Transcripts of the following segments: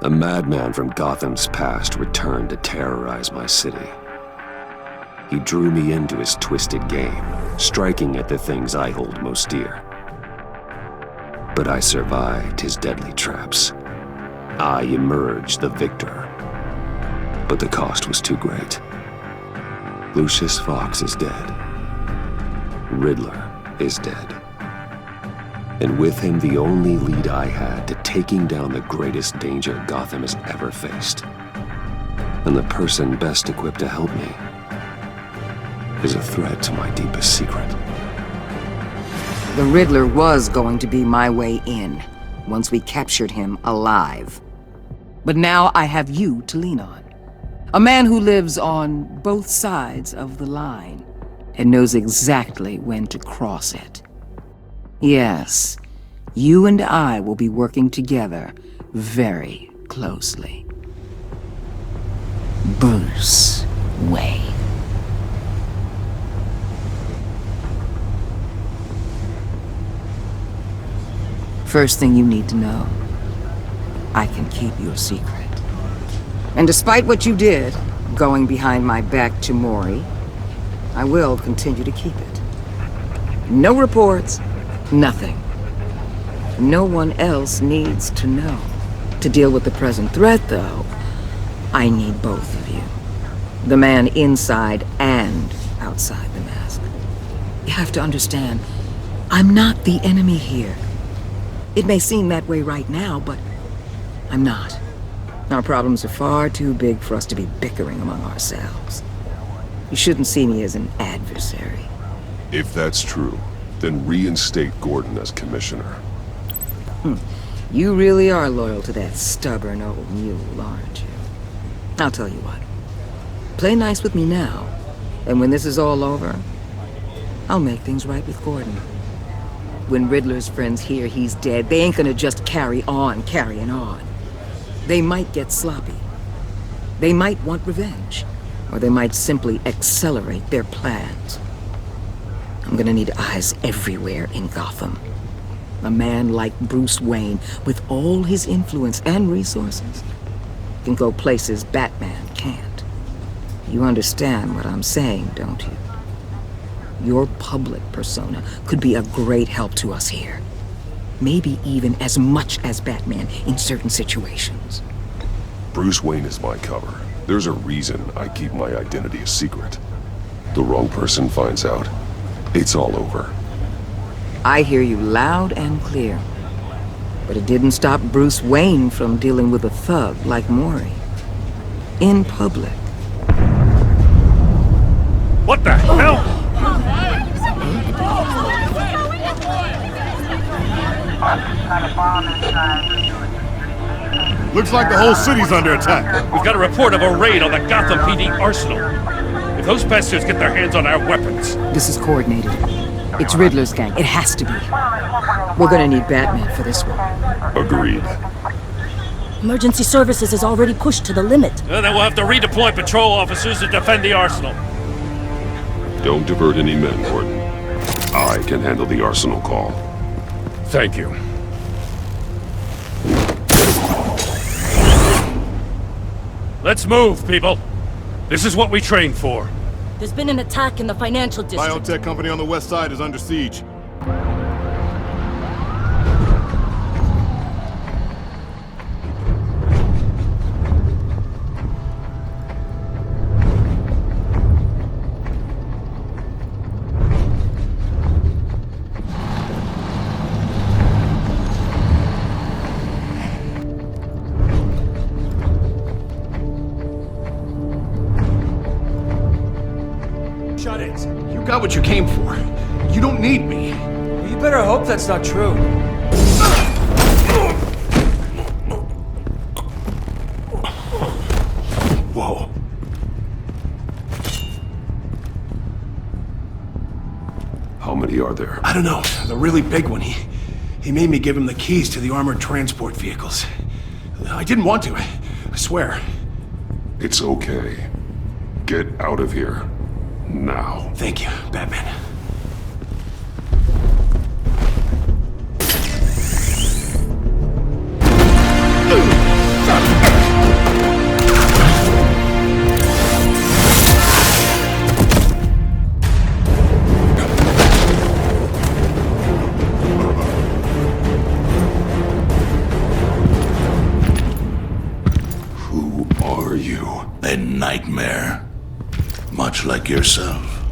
A madman from Gotham's past returned to terrorize my city. He drew me into his twisted game, striking at the things I hold most dear. But I survived his deadly traps. I emerged the victor. But the cost was too great. Lucius Fox is dead. Riddler is dead. And with him, the only lead I had to taking down the greatest danger Gotham has ever faced. And the person best equipped to help me is a threat to my deepest secret. The Riddler was going to be my way in, once we captured him alive. But now I have you to lean on. A man who lives on both sides of the line, and knows exactly when to cross it. Yes, you and I will be working together very closely. Bruce Wayne. First thing you need to know, I can keep your secret. And despite what you did, going behind my back to Mori, I will continue to keep it. No reports. Nothing. No one else needs to know. To deal with the present threat, though, I need both of you. The man inside and outside the mask. You have to understand, I'm not the enemy here. It may seem that way right now, but I'm not. Our problems are far too big for us to be bickering among ourselves. You shouldn't see me as an adversary. If that's true, then reinstate Gordon as commissioner. You really are loyal to that stubborn old mule, aren't you? I'll tell you what. Play nice with me now, and when this is all over, I'll make things right with Gordon. When Riddler's friends hear he's dead, they ain't gonna just carry on carrying on. They might get sloppy. They might want revenge, or they might simply accelerate their plans. I'm gonna need eyes everywhere in Gotham. A man like Bruce Wayne, with all his influence and resources, can go places Batman can't. You understand what I'm saying, don't you? Your public persona could be a great help to us here. Maybe even as much as Batman in certain situations. Bruce Wayne is my cover. There's a reason I keep my identity a secret. The wrong person finds out, it's all over. I hear you loud and clear. But it didn't stop Bruce Wayne from dealing with a thug like Mori. In public. What the hell? Looks like the whole city's under attack. We've got a report of a raid on the Gotham PD arsenal. If those bastards get their hands on our weapons... This is coordinated. It's Riddler's gang. It has to be. We're gonna need Batman for this one. Agreed. Emergency services is already pushed to the limit. Then we'll have to redeploy patrol officers to defend the arsenal. Don't divert any men, Gordon. I can handle the arsenal call. Thank you. Let's move, people. This is what we trained for. There's been an attack in the financial district. Biotech company on the west side is under siege. Shut it. You got what you came for. You don't need me. Well, you better hope that's not true. Whoa. How many are there? I don't know. The really big one. He made me give him the keys to the armored transport vehicles. I didn't want to. I swear. It's okay. Get out of here. Now. Thank you, Batman. Who are you? A nightmare. Much like yourself.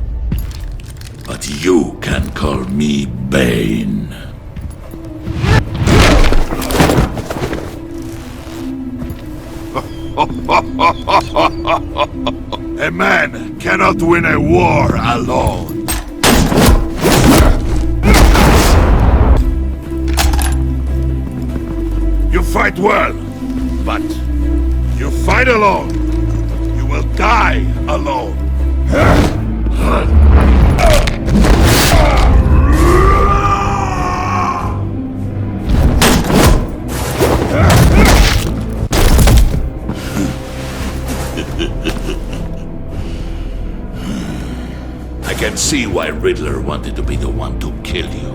But you can call me Bane. A man cannot win a war alone. You fight well, but you fight alone. You will die alone. I can see why Riddler wanted to be the one to kill you.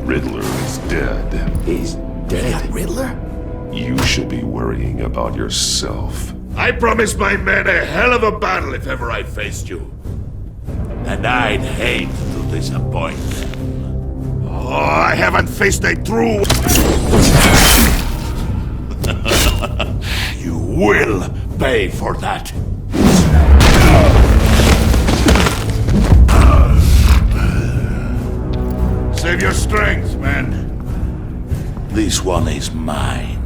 Riddler is dead. He's dead. Riddler? You should be worrying about yourself. I promised my men a hell of a battle if ever I faced you. And I'd hate to disappoint them. Oh, I haven't faced a true... You will pay for that. Save your strength, man. This one is mine.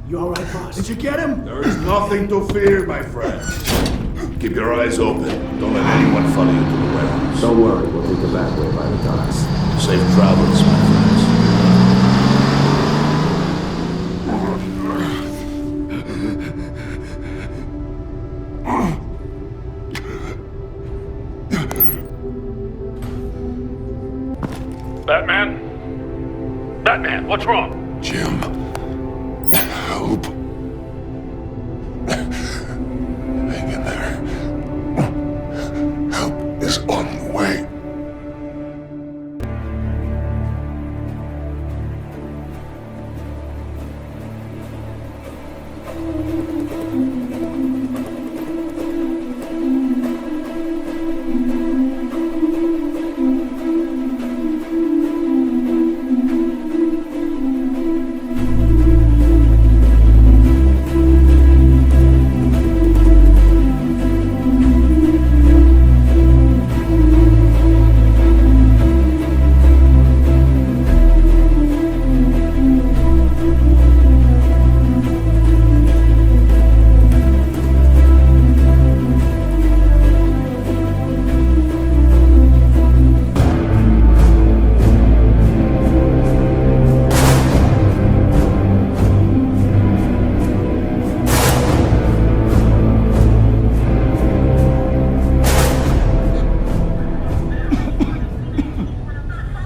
You all right, boss? Did you get him? There is nothing to fear, my friend. Keep your eyes open. Don't let anyone follow you to the warehouse. Don't worry, we'll take the back way by the docks. Safe travels, my friends. Batman? Batman, what's wrong? Jim. Help. Hang in there. Help is on the way.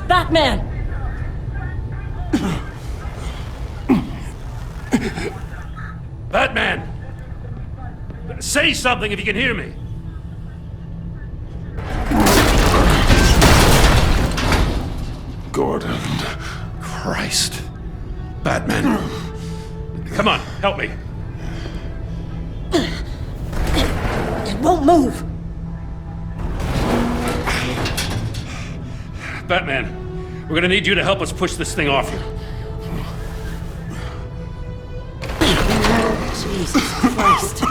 Batman! Batman! Say something if you can hear me. Gordon. Christ. Batman. Come on, help me. It won't move! Batman, we're gonna need you to help us push this thing off you. Jesus Christ.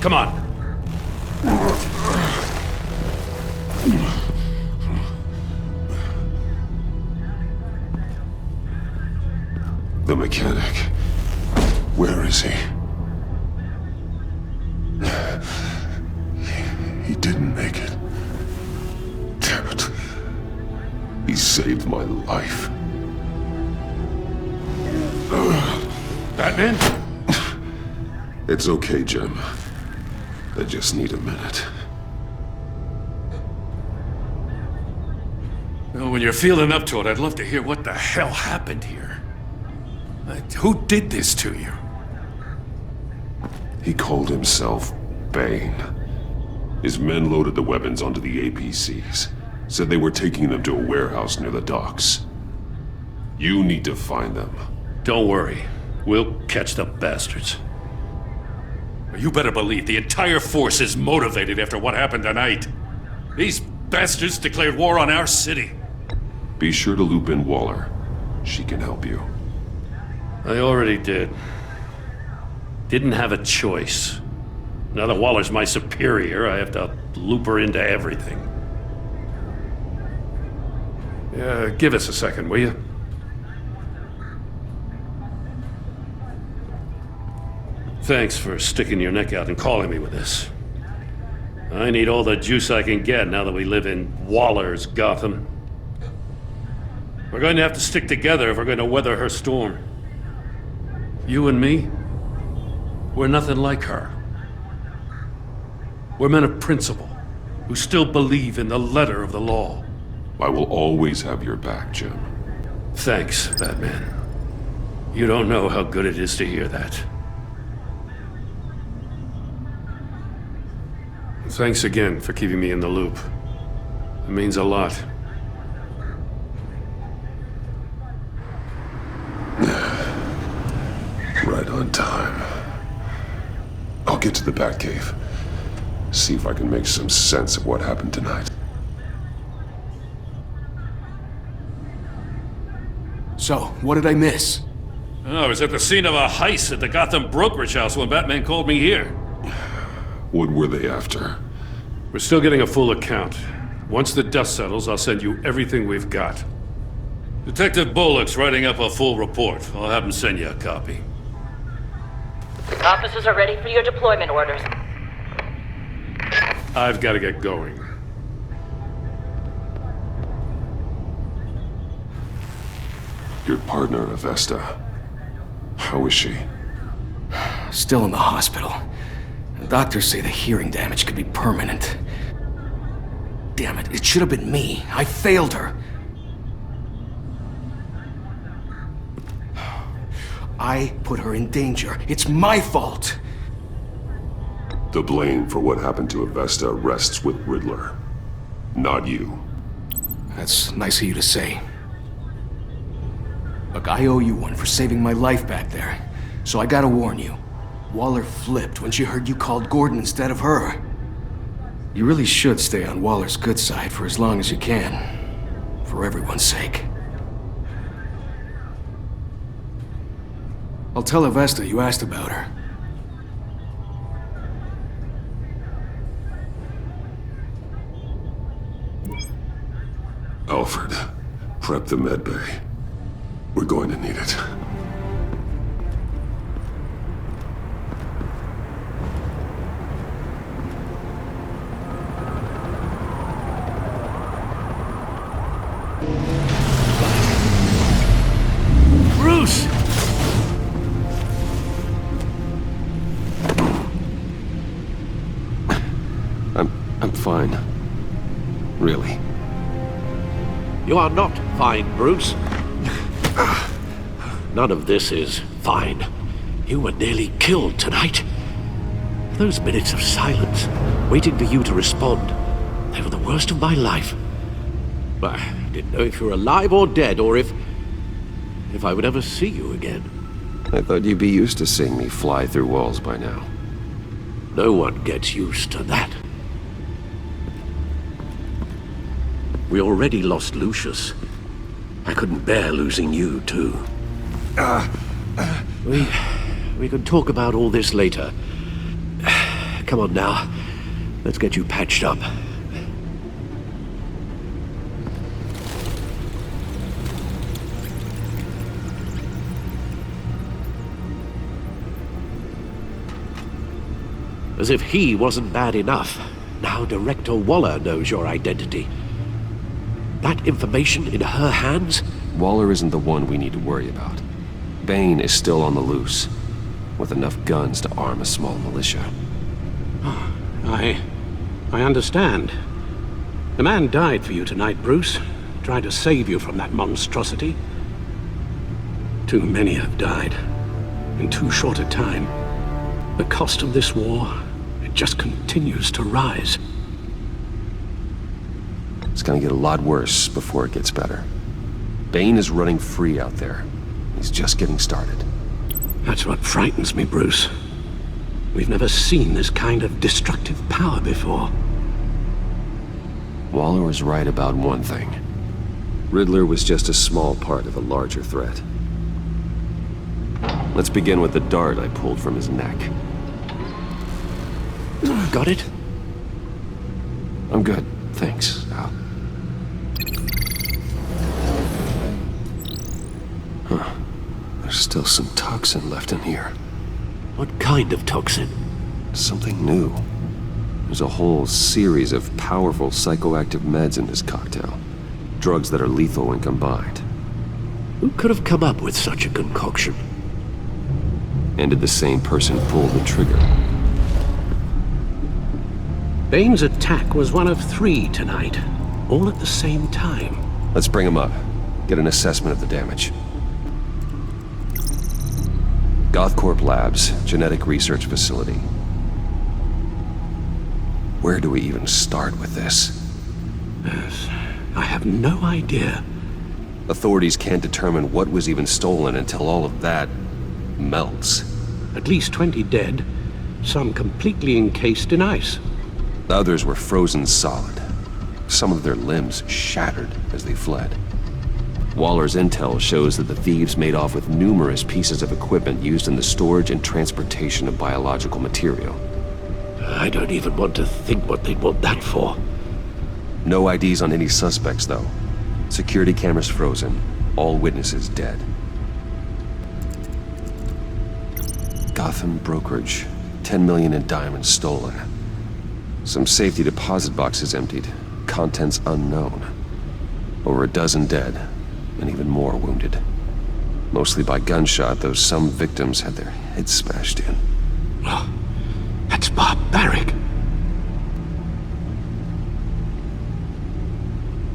Come on. The mechanic. Where is he? He didn't make it. Damn it. He saved my life. Batman? It's okay, Jim. I just need a minute. Well, when you're feeling up to it, I'd love to hear what the hell happened here. Who did this to you? He called himself Bane. His men loaded the weapons onto the APCs. Said they were taking them to a warehouse near the docks. You need to find them. Don't worry. We'll catch the bastards. You better believe the entire force is motivated after what happened tonight. These bastards declared war on our city. Be sure to loop in Waller. She can help you. I already did. Didn't have a choice. Now that Waller's my superior, I have to loop her into everything. Yeah, give us a second, will you? Thanks for sticking your neck out and calling me with this. I need all the juice I can get now that we live in Waller's Gotham. We're going to have to stick together if we're going to weather her storm. You and me, we're nothing like her. We're men of principle, who still believe in the letter of the law. I will always have your back, Jim. Thanks, Batman. You don't know how good it is to hear that. Thanks again for keeping me in the loop. It means a lot. Right on time. I'll get to the Batcave. See if I can make some sense of what happened tonight. So, what did I miss? Oh, I was at the scene of a heist at the Gotham brokerage house when Batman called me here. What were they after? We're still getting a full account. Once the dust settles, I'll send you everything we've got. Detective Bullock's writing up a full report. I'll have him send you a copy. Officers are ready for your deployment orders. I've got to get going. Your partner, Avesta. How is she? Still in the hospital. The doctors say the hearing damage could be permanent. Damn it, it should have been me. I failed her. I put her in danger. It's my fault. The blame for what happened to Avesta rests with Riddler, not you. That's nice of you to say. Look, I owe you one for saving my life back there. So I gotta warn you. Waller flipped when she heard you called Gordon instead of her. You really should stay on Waller's good side for as long as you can. For everyone's sake. I'll tell Avesta you asked about her. Alfred, prep the medbay. We're going to need it. Bruce! I'm fine. Really. You are not fine, Bruce. None of this is fine. You were nearly killed tonight. Those minutes of silence, waiting for you to respond, they were the worst of my life. I didn't know if you were alive or dead, or if I would ever see you again. I thought you'd be used to seeing me fly through walls by now. No one gets used to that. We already lost Lucius. I couldn't bear losing you, too. We can talk about all this later. Come on now. Let's get you patched up. As if he wasn't bad enough, now Director Waller knows your identity. That information in her hands? Waller isn't the one we need to worry about. Bane is still on the loose, with enough guns to arm a small militia. I understand. The man died for you tonight, Bruce. Tried to save you from that monstrosity. Too many have died. In too short a time. The cost of this war, it just continues to rise. It's gonna get a lot worse before it gets better. Bane is running free out there. He's just getting started. That's what frightens me, Bruce. We've never seen this kind of destructive power before. Waller was right about one thing. Riddler was just a small part of a larger threat. Let's begin with the dart I pulled from his neck. Got it? I'm good, thanks, Al. Huh. There's still some toxin left in here. What kind of toxin? Something new. There's a whole series of powerful psychoactive meds in this cocktail. Drugs that are lethal when combined. Who could have come up with such a concoction? And did the same person pull the trigger? Bane's attack was one of 3 tonight, all at the same time. Let's bring him up. Get an assessment of the damage. Gothcorp Labs, genetic research facility. Where do we even start with this? Yes, I have no idea. Authorities can't determine what was even stolen until all of that melts. At least 20 dead, some completely encased in ice. Others were frozen solid. Some of their limbs shattered as they fled. Waller's intel shows that the thieves made off with numerous pieces of equipment used in the storage and transportation of biological material. I don't even want to think what they'd want that for. No IDs on any suspects, though. Security cameras frozen. All witnesses dead. Gotham brokerage. 10 million in diamonds stolen. Some safety deposit boxes emptied. Contents unknown. Over a dozen dead, and even more wounded. Mostly by gunshot, though some victims had their heads smashed in. Oh, that's barbaric.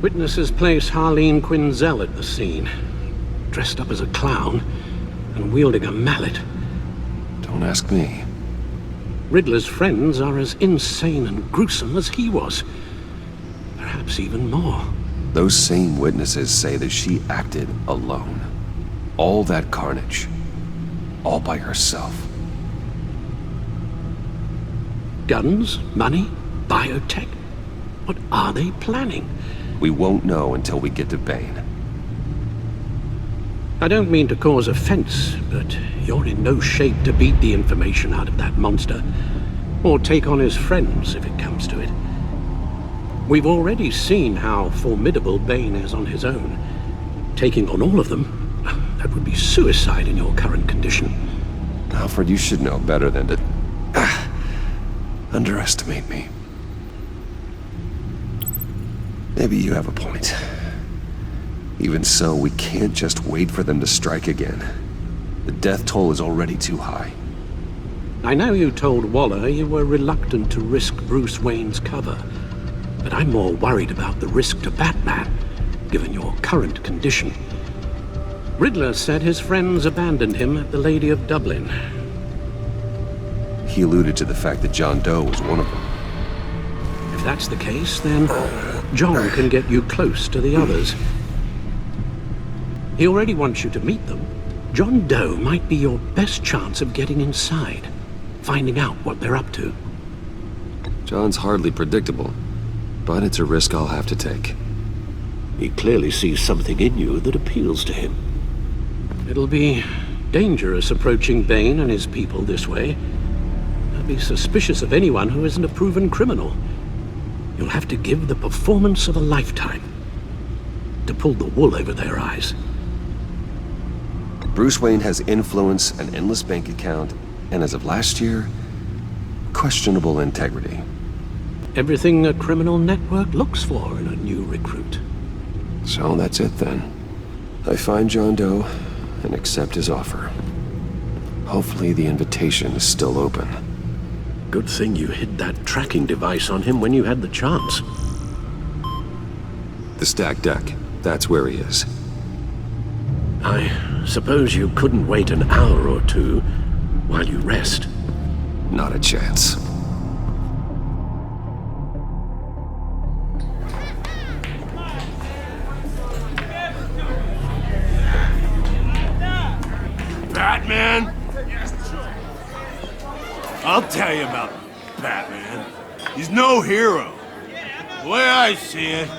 Witnesses place Harleen Quinzel at the scene, dressed up as a clown and wielding a mallet. Don't ask me. Riddler's friends are as insane and gruesome as he was. Perhaps even more. Those same witnesses say that she acted alone. All that carnage. All by herself. Guns? Money? Biotech? What are they planning? We won't know until we get to Bane. I don't mean to cause offense, but you're in no shape to beat the information out of that monster, or take on his friends if it comes to it. We've already seen how formidable Bane is on his own. Taking on all of them, that would be suicide in your current condition. Alfred, you should know better than to underestimate me. Maybe you have a point. Even so, we can't just wait for them to strike again. The death toll is already too high. I know you told Waller you were reluctant to risk Bruce Wayne's cover, but I'm more worried about the risk to Batman, given your current condition. Riddler said his friends abandoned him at the Lady of Dublin. He alluded to the fact that John Doe was one of them. If that's the case, then John can get you close to the others. He already wants you to meet them. John Doe might be your best chance of getting inside, finding out what they're up to. John's hardly predictable, but it's a risk I'll have to take. He clearly sees something in you that appeals to him. It'll be dangerous approaching Bane and his people this way. They'll be suspicious of anyone who isn't a proven criminal. You'll have to give the performance of a lifetime to pull the wool over their eyes. Bruce Wayne has influence, an endless bank account, and as of last year, questionable integrity. Everything a criminal network looks for in a new recruit. So that's it then. I find John Doe and accept his offer. Hopefully the invitation is still open. Good thing you hid that tracking device on him when you had the chance. The stacked deck, that's where he is. I suppose you couldn't wait an hour or two while you rest. Not a chance. Batman? I'll tell you about Batman. He's no hero. The way I see it,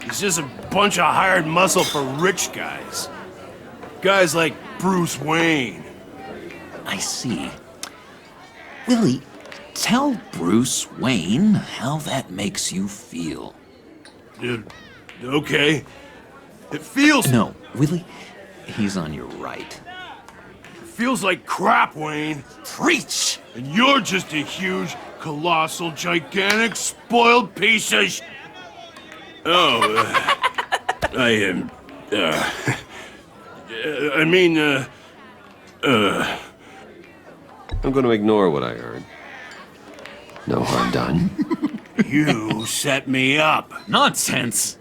he's just a bunch of hired muscle for rich guys. Guys like Bruce Wayne. I see. Willie, tell Bruce Wayne how that makes you feel. Okay. It feels... No, Willie, he's on your right. It feels like crap, Wayne. Preach! And you're just a huge, colossal, gigantic, spoiled piece of I am... I'm going to ignore what I heard. No harm done. You set me up. Nonsense!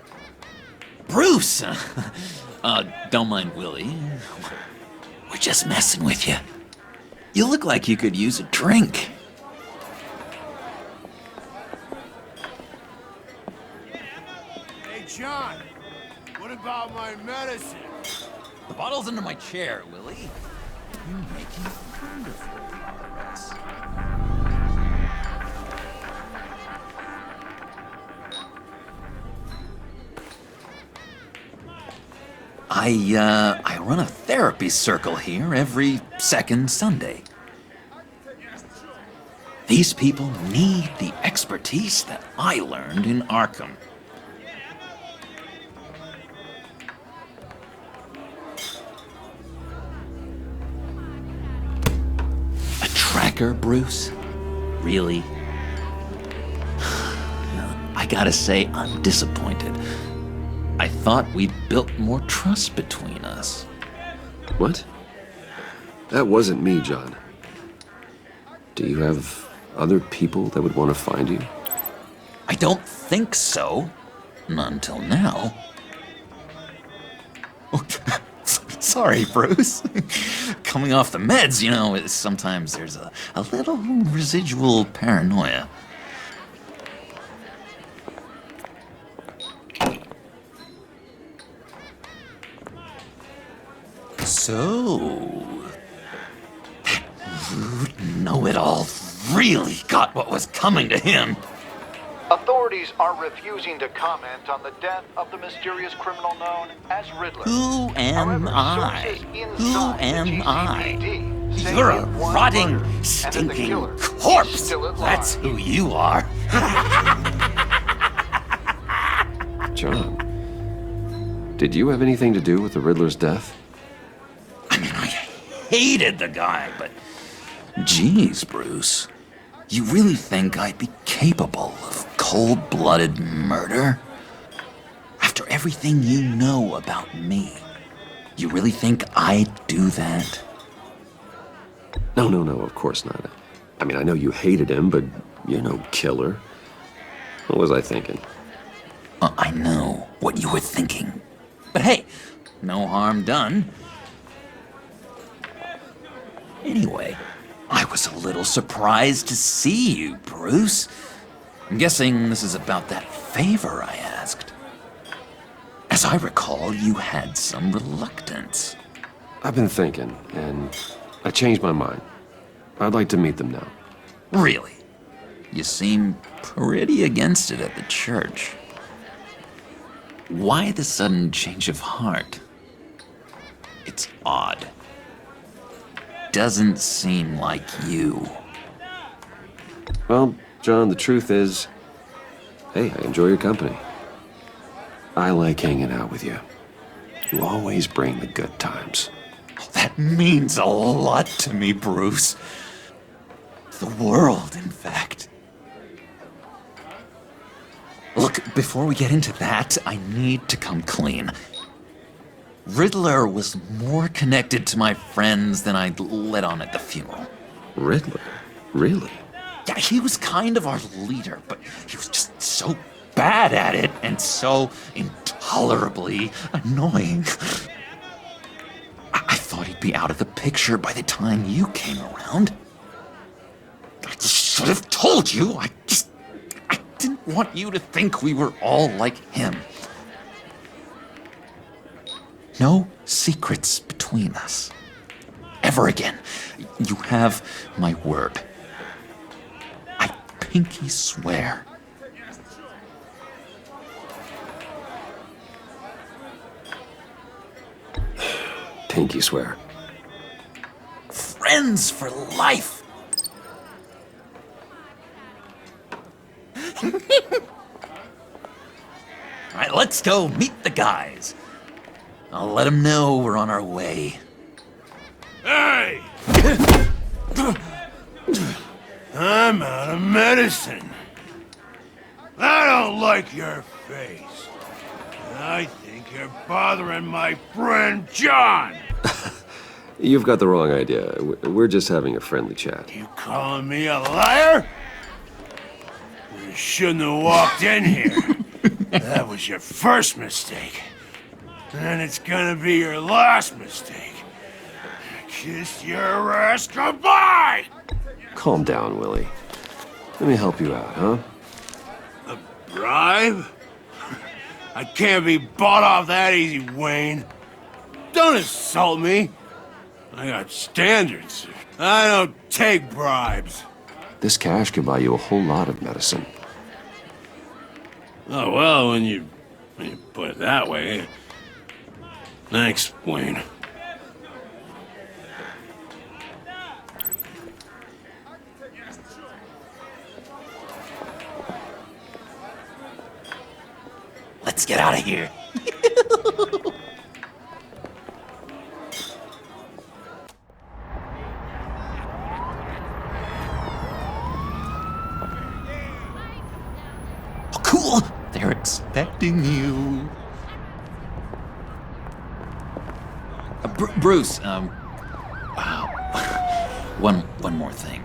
Bruce! Don't mind Willie. We're just messing with you. You look like you could use a drink. Hey, John. What about my medicine? The bottle's under my chair, Willie. You're making wonderful progress. I run a therapy circle here every second Sunday. These people need the expertise that I learned in Arkham. hacker, Bruce? Really? I gotta say, I'm disappointed. I thought we'd built more trust between us. What? That wasn't me, John. Do you have other people that would want to find you? I don't think so. Not until now. Sorry, Bruce. Coming off the meds, you know, sometimes there's a little residual paranoia. So, that rude know-it-all really got what was coming to him. Authorities are refusing to comment on the death of the mysterious criminal known as Riddler. Who am I? Who am I? You're a rotting, stinking corpse. That's who you are. John, did you have anything to do with the Riddler's death? I mean, I hated the guy, but geez, Bruce. You really think I'd be capable of cold-blooded murder? After everything you know about me, you really think I'd do that? No, of course not. I mean, I know you hated him, but you're no killer. What was I thinking? I know what you were thinking. But hey, no harm done. Anyway, I was a little surprised to see you, Bruce. I'm guessing this is about that favor I asked. As I recall, you had some reluctance. I've been thinking, and I changed my mind. I'd like to meet them now. Really? You seem pretty against it at the church. Why the sudden change of heart? It's odd. Doesn't seem like you. Well, John, the truth is, hey, I enjoy your company. I like hanging out with you. You always bring the good times. Oh, that means a lot to me, Bruce. The world, in fact. Look, before we get into that, I need to come clean. Riddler was more connected to my friends than I'd let on at the funeral. Riddler? Really? Yeah, he was kind of our leader, but he was just so bad at it and so intolerably annoying. I thought he'd be out of the picture by the time you came around. I should have told you. I didn't want you to think we were all like him. No secrets between us. Ever again. You have my word. I pinky swear. Pinky swear. Friends for life. All right, let's go meet the guys. I'll let them know we're on our way. Hey! I'm out of medicine. I don't like your face. I think you're bothering my friend John. You've got the wrong idea. We're just having a friendly chat. You calling me a liar? You shouldn't have walked in here. That was your first mistake. And it's gonna be your last mistake. Kiss your ass goodbye! Calm down, Willie. Let me help you out, huh? A bribe? I can't be bought off that easy, Wayne. Don't insult me. I got standards. I don't take bribes. This cash could buy you a whole lot of medicine. Oh, well, when you put it that way. Thanks, Wayne. Let's get out of here. fool! They're expecting you. Bruce, wow. One more thing.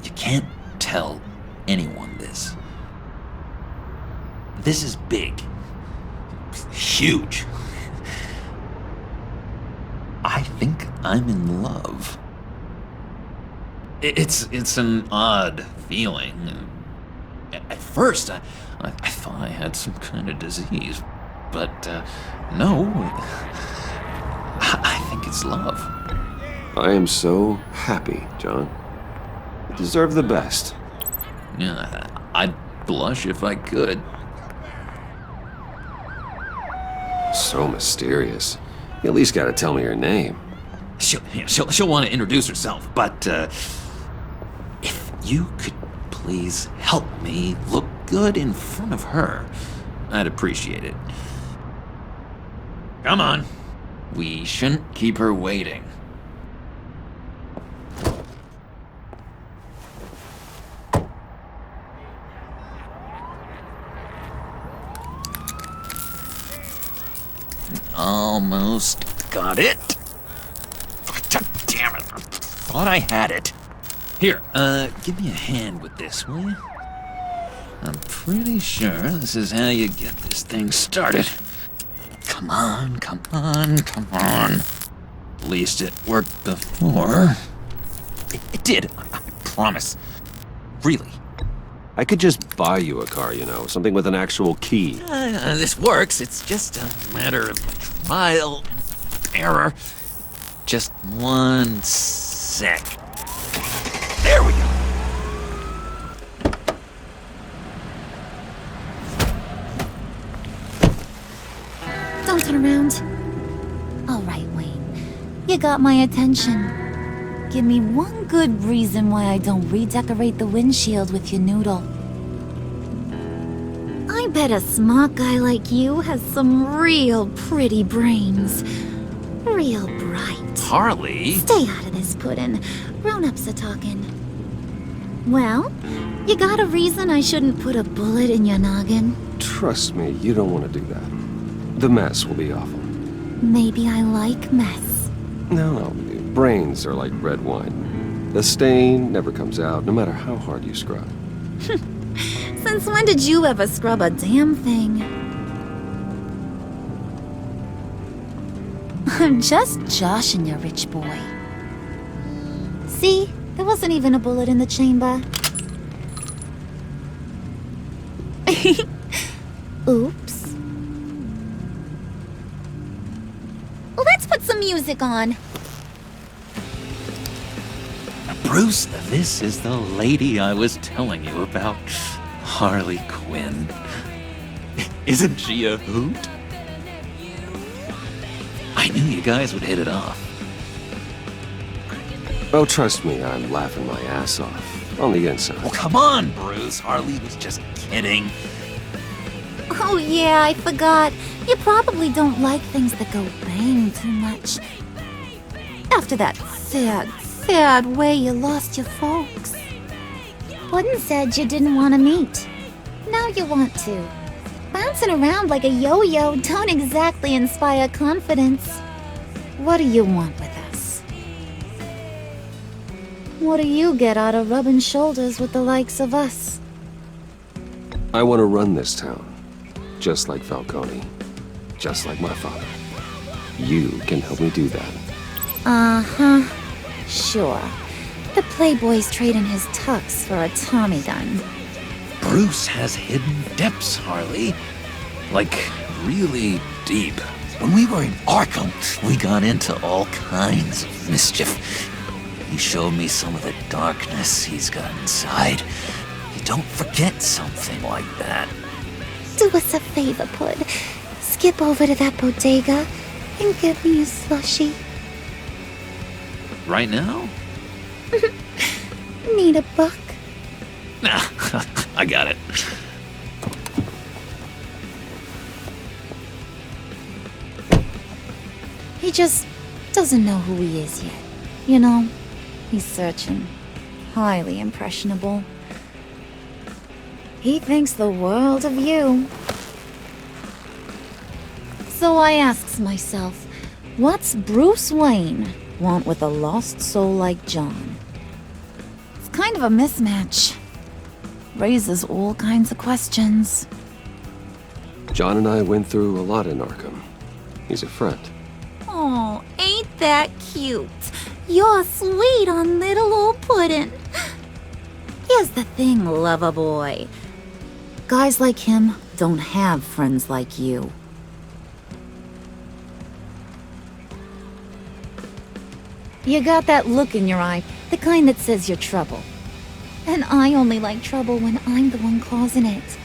You can't tell anyone this. This is big. Huge. I think I'm in love. It's an odd feeling. At first, I thought I had some kind of disease, but no. I think it's love. I am so happy, John. You deserve the best. Yeah, I'd blush if I could. So mysterious. You at least gotta tell me her name. She'll want to introduce herself, but if you could please help me look good in front of her, I'd appreciate it. Come on. We shouldn't keep her waiting. Almost got it. Damn it. I thought I had it. Here, give me a hand with this, will you? I'm pretty sure this is how you get this thing started. Come on, come on, come on. At least it worked before. It did, I promise. Really. I could just buy you a car, you know, something with an actual key. This works. It's just a matter of trial and error. Just 1 sec. There we go. Don't turn around. All right, Wayne. You got my attention. Give me one good reason why I don't redecorate the windshield with your noodle. I bet a smart guy like you has some real pretty brains. Real bright. Harley? Stay out of this, Puddin'. Grown-ups are talking. Well, you got a reason I shouldn't put a bullet in your noggin? Trust me, you don't want to do that. The mess will be awful. Maybe I like mess. No, brains are like red wine. The stain never comes out, no matter how hard you scrub. Since when did you ever scrub a damn thing? I'm just joshing you, rich boy. See? There wasn't even a bullet in the chamber. Oops. Let's put some music on. Bruce, this is the lady I was telling you about. Harley Quinn. Isn't she a hoot? I knew you guys would hit it off. Oh, trust me, I'm laughing my ass off. On the inside. Oh, come on, Bruce. Harley was just kidding. Oh yeah, I forgot. You probably don't like things that go bang too much. After that sad way you lost your folks. Puddin' said you didn't want to meet. Now you want to. Bouncing around like a yo-yo don't exactly inspire confidence. What do you want with us? What do you get out of rubbing shoulders with the likes of us? I want to run this town. Just like Falcone. Just like my father. You can help me do that. Uh-huh. Sure. The Playboy's trading his tux for a Tommy gun. Bruce has hidden depths, Harley. Like, really deep. When we were in Arkham, we got into all kinds of mischief. He showed me some of the darkness he's got inside. You don't forget something like that. Do us a favor, Pud. Skip over to that bodega and get me a slushie. Right now? Need a buck? Nah, I got it. He just doesn't know who he is yet. You know, he's searching. Highly impressionable. He thinks the world of you. So I asks myself, what's Bruce Wayne want with a lost soul like John? It's kind of a mismatch. Raises all kinds of questions. John and I went through a lot in Arkham. He's a friend. Oh, ain't that cute? You're sweet on little old puddin'. Here's the thing, lover boy. Guys like him don't have friends like you. You got that look in your eye, the kind that says you're trouble. And I only like trouble when I'm the one causing it.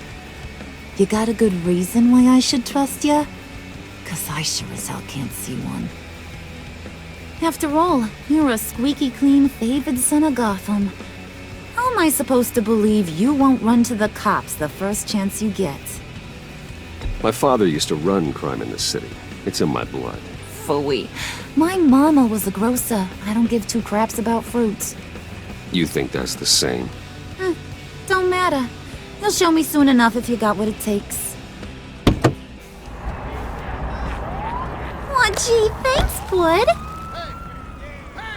You got a good reason why I should trust you? 'Cause I sure as hell can't see one. After all, you're a squeaky clean favored son of Gotham. How am I supposed to believe you won't run to the cops the first chance you get? My father used to run crime in this city. It's in my blood. Phooey. My mama was a grocer. I don't give two craps about fruits. You think that's the same? Don't matter. You'll show me soon enough if you got what it takes. Aw, gee, thanks, bud.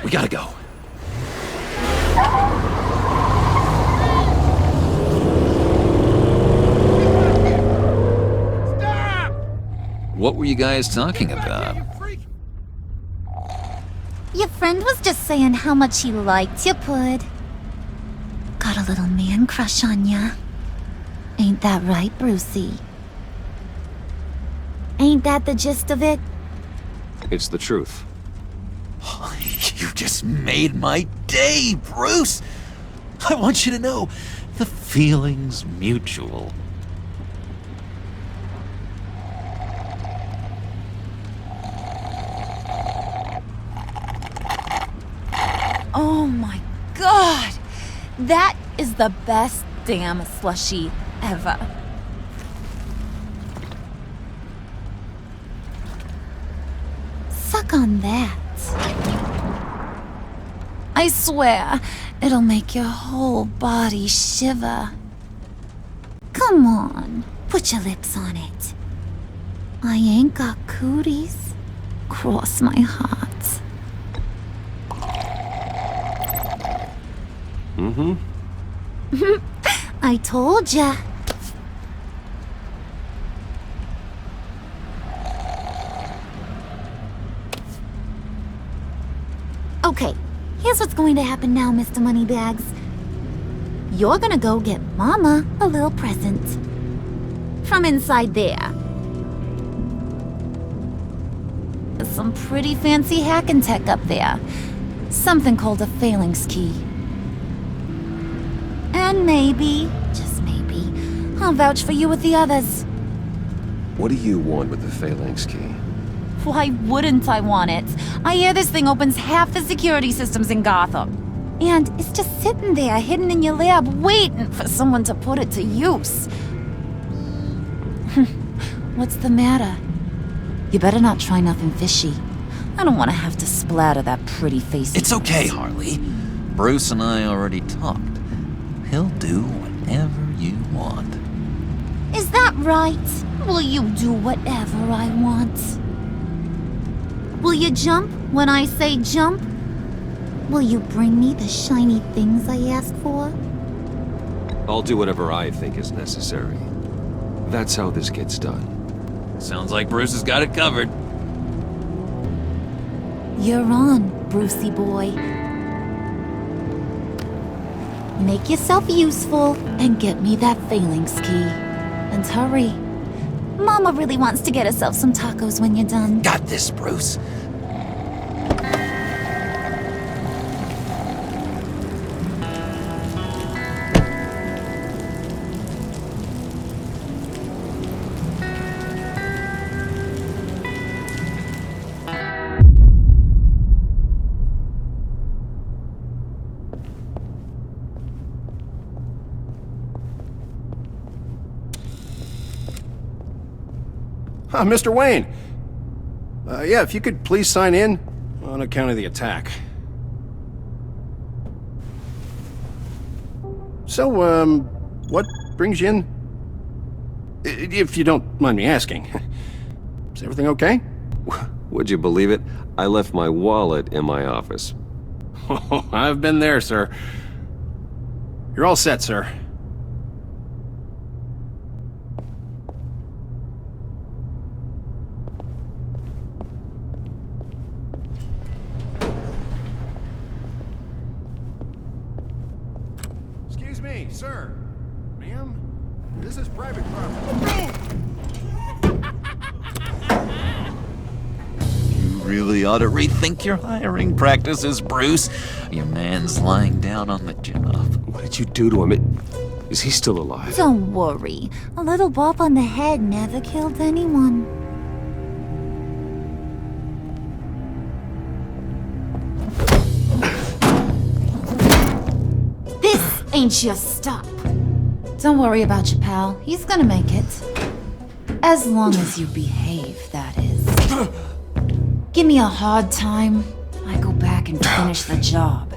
We gotta go. What were you guys talking about? Your friend was just saying how much he liked you, Pud. Got a little man crush on ya. Ain't that right, Brucey? Ain't that the gist of it? It's the truth. You just made my day, Bruce! I want you to know, the feeling's mutual. Oh my god! That is the best damn slushie ever. Suck on that. I swear, it'll make your whole body shiver. Come on, put your lips on it. I ain't got cooties. Cross my heart. Mm-hmm. I told ya. Okay, here's what's going to happen now, Mr. Moneybags. You're gonna go get Mama a little present. From inside there. There's some pretty fancy hacking tech up there. Something called a phalanx key. And maybe, just maybe, I'll vouch for you with the others. What do you want with the phalanx key? Why wouldn't I want it? I hear this thing opens half the security systems in Gotham. And it's just sitting there, hidden in your lab, waiting for someone to put it to use. What's the matter? You better not try nothing fishy. I don't want to have to splatter that pretty face. It's okay, Harley. Bruce and I already talked. He'll do whatever you want. Is that right? Will you do whatever I want? Will you jump when I say jump? Will you bring me the shiny things I ask for? I'll do whatever I think is necessary. That's how this gets done. Sounds like Bruce has got it covered. You're on, Brucey boy. Make yourself useful and get me that phalanx key. And hurry. Mama really wants to get herself some tacos when you're done. Got this, Bruce. Mr. Wayne. Yeah, if you could please sign in on account of the attack. So, what brings you in? If you don't mind me asking. Is everything okay? Would you believe it? I left my wallet in my office. Oh, I've been there, sir. You're all set, sir. Excuse me, sir. Ma'am? This is private property. Really ought to rethink your hiring practices, Bruce. Your man's lying down on the job. What did you do to him? Is he still alive? Don't worry. A little bump on the head never killed anyone. This ain't your stop. Don't worry about your pal. He's gonna make it. As long as you behave, that is. Give me a hard time, I go back and finish the job.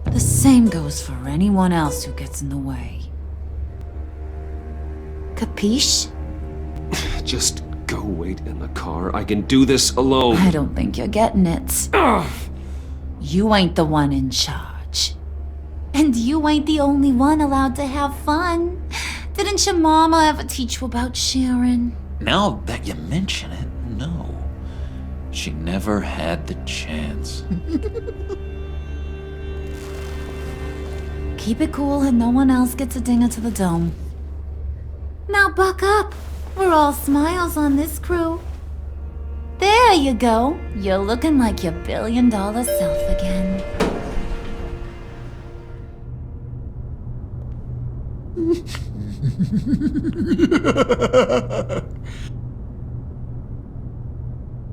The same goes for anyone else who gets in the way. Capiche? Just go wait in the car. I can do this alone. I don't think you're getting it. You ain't the one in charge. And you ain't the only one allowed to have fun. Didn't your mama ever teach you about sharing? Now that you mention it, no. She never had the chance. Keep it cool and no one else gets a dinger to the dome. Now buck up. We're all smiles on this crew. There you go. You're looking like your billion-dollar self again.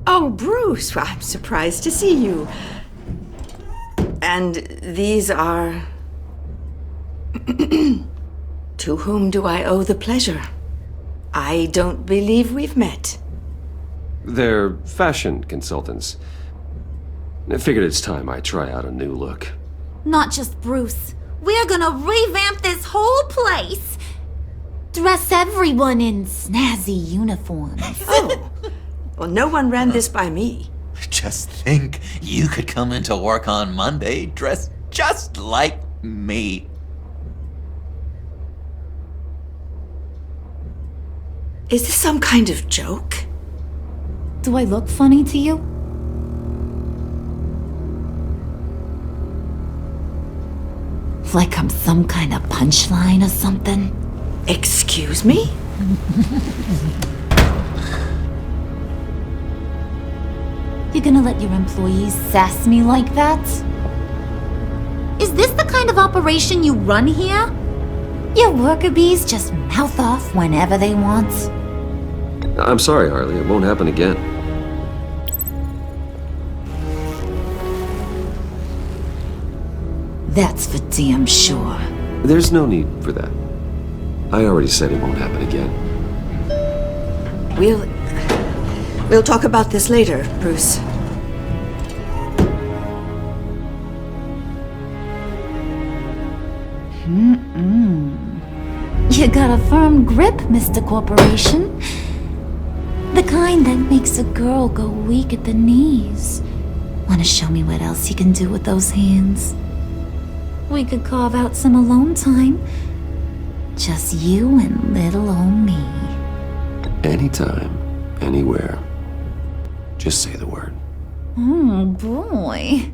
Oh, Bruce, I'm surprised to see you. And these are... To whom do I owe the pleasure? I don't believe we've met. They're fashion consultants. I figured it's time I try out a new look. Not just Bruce. We're gonna revamp this whole place. Dress everyone in snazzy uniforms. Oh, well, no one ran this by me. Just think, you could come into work on Monday dressed just like me. Is this some kind of joke? Do I look funny to you? Like I'm some kind of punchline or something? Excuse me? You gonna let your employees sass me like that? Is this the kind of operation you run here? Your worker bees just mouth off whenever they want? I'm sorry, Harley. It won't happen again. That's for damn sure. There's no need for that. I already said it won't happen again. We'll talk about this later, Bruce. You got a firm grip, Mr. Corporation. The kind that makes a girl go weak at the knees. Wanna show me what else you can do with those hands? We could carve out some alone time. Just you and little old me. Anytime, anywhere. Just say the word. Oh boy.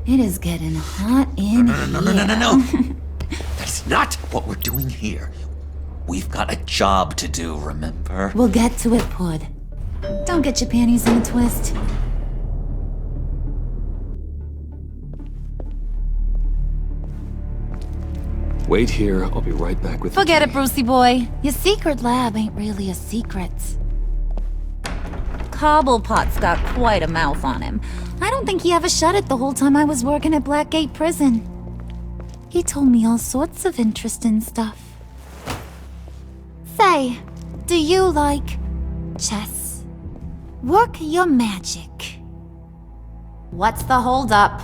It is getting hot in here. No. That's not what we're doing here. We've got a job to do, remember? We'll get to it, Pud. Don't get your panties in a twist. Wait here. I'll be right back with Forget it, Brucey boy. Your secret lab ain't really a secret. Cobblepot's got quite a mouth on him. I don't think he ever shut it the whole time I was working at Blackgate Prison. He told me all sorts of interesting stuff. Say, do you like chess? Work your magic. What's the holdup?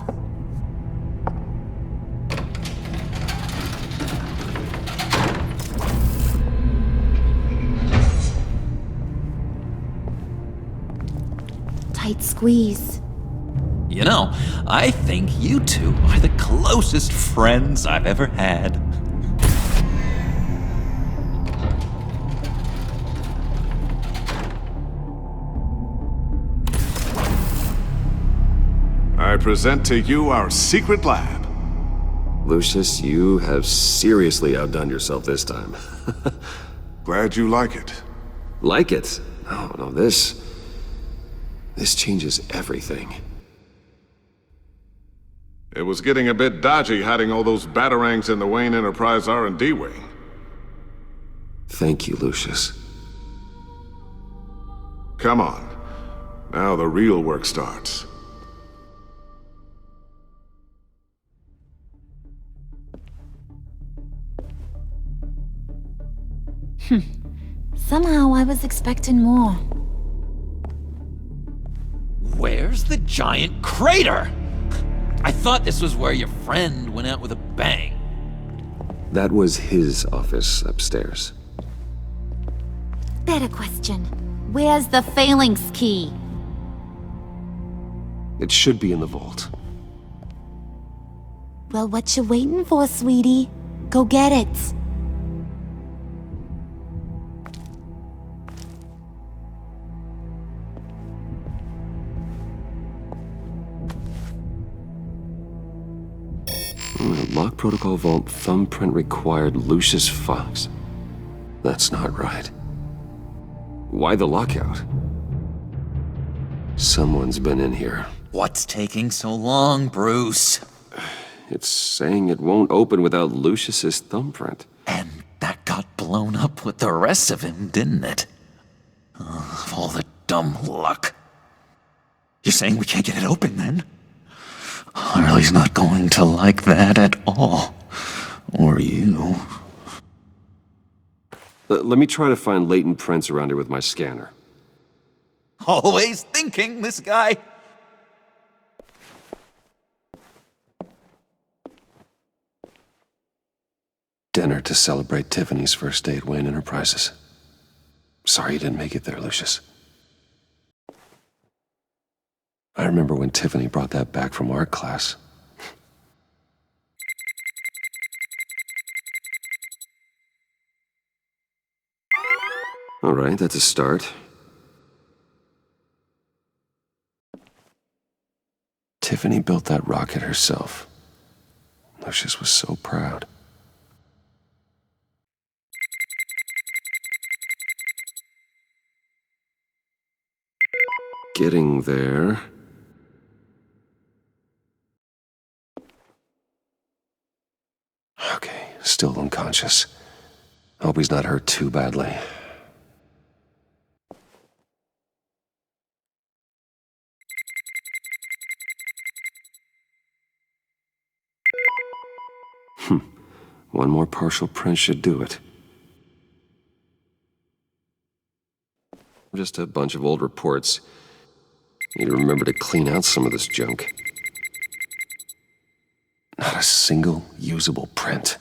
tight squeeze. You know, I think you two are the closest friends I've ever had. I present to you our secret lab. Lucius, you have seriously outdone yourself this time. Glad you like it. Like it? No, this changes everything. It was getting a bit dodgy hiding all those batarangs in the Wayne Enterprise R&D wing. Thank you, Lucius. Come on. Now the real work starts. Somehow I was expecting more. Where's the giant crater? I thought this was where your friend went out with a bang. That was his office upstairs. Better question. Where's the phalanx key? It should be in the vault. Well, what you waiting for, sweetie? Go get it. Lock protocol vault thumbprint required Lucius Fox. That's not right. Why the lockout? Someone's been in here. What's taking so long, Bruce? It's saying it won't open without Lucius's thumbprint. And that got blown up with the rest of him, didn't it? All the dumb luck. You're saying we can't get it open, then? Harley's not going to like that at all. Or you. Let me try to find latent prints around here with my scanner. Always thinking, this guy. Dinner to celebrate Tiffany's first day at Wayne Enterprises. Sorry you didn't make it there, Lucius. I remember when Tiffany brought that back from art class. All right, that's a start. Tiffany built that rocket herself. Lucius was so proud. Getting there. Okay, still unconscious. Hope he's not hurt too badly. One more partial print should do it. Just a bunch of old reports. Need to remember to clean out some of this junk. Not a single usable print.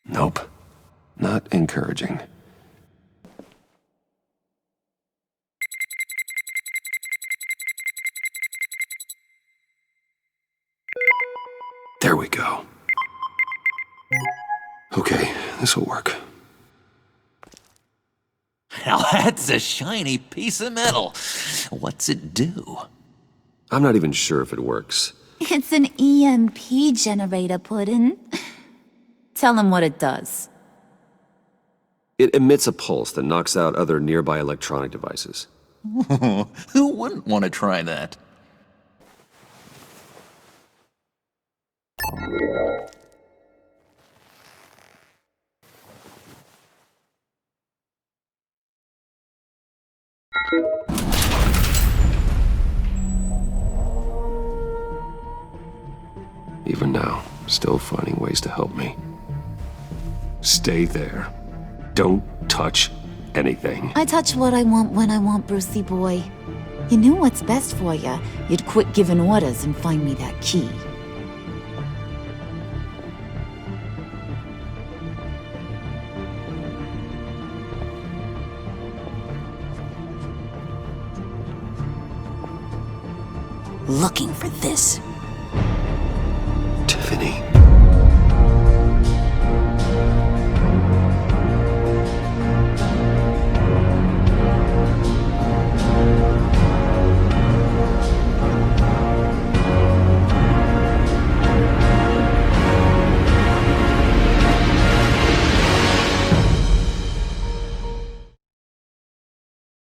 Nope. Not encouraging. There we go. Okay, this'll work. Now that's a shiny piece of metal. What's it do? I'm not even sure if it works. It's an EMP generator, Puddin'. Tell him what it does. It emits a pulse that knocks out other nearby electronic devices. Who wouldn't want to try that? Even now, still finding ways to help me. Stay there. Don't touch anything. I touch what I want when I want, Brucey boy. You knew what's best for you. You'd quit giving orders and find me that key. looking for this.